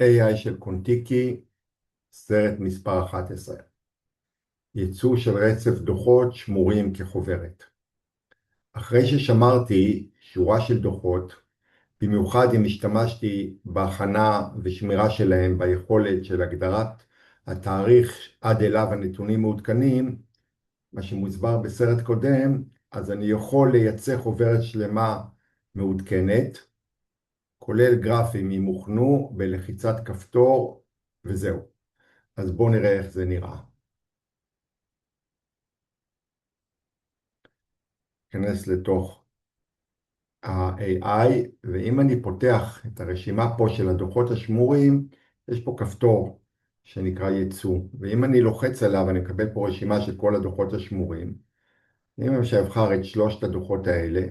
AI של קונטיקי, סרט מספר 11. ייצוא של רצף דוחות שמורים כחוברת. אחרי ששמרתי שורה של דוחות, במיוחד אם השתמשתי בהכנה ושמירה שלהם ביכולת של הגדרת התאריך עד אליו הנתונים מעודכנים, מה שמוסבר בסרט קודם, אז אני יכול לייצר חוברת שלמה מעודכנת, כולל גרפים אם הוכנו בלחיצת כפתור, וזהו. אז בואו נראה איך זה נראה. ניכנס לתוך ה-AI, ואם אני פותח את הרשימה פה של הדוחות השמורים, יש פה כפתור שנקרא ייצוא, ואם אני לוחץ עליו, אני מקבל פה רשימה של כל הדוחות השמורים. אם אני אבחר את שלושת הדוחות האלה,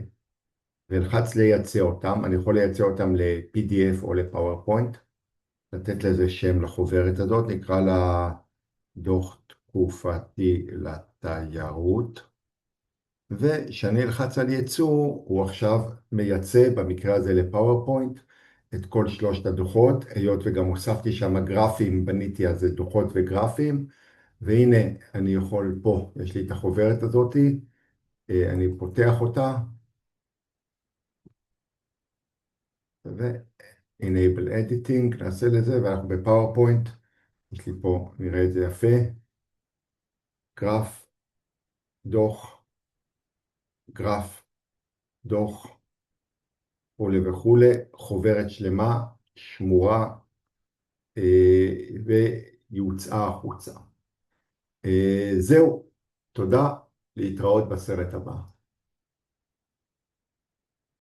ולחץ לייצא אותם, אני יכול לייצא אותם ל-PDF או ל-PowerPoint, לתת לזה שם לחוברת הזאת, נקרא לה דוח תקופתי לתיירות, וכשאני אלחץ על ייצוא, הוא עכשיו מייצא, במקרה הזה לפאורפוינט, את כל שלושת הדוחות, היות וגם הוספתי שם גרפים, בניתי על זה דוחות וגרפים, והנה אני יכול פה, יש לי את החוברת הזאת, אני פותח אותה, ו-Enable Editing, נעשה לזה, ואנחנו בפאורפוינט, יש לי פה, נראה את זה יפה, גרף, דוח, גרף, דוח, וכולי, חוברת שלמה, שמורה, ויוצאה החוצה. זהו, תודה, להתראות בסרט הבא.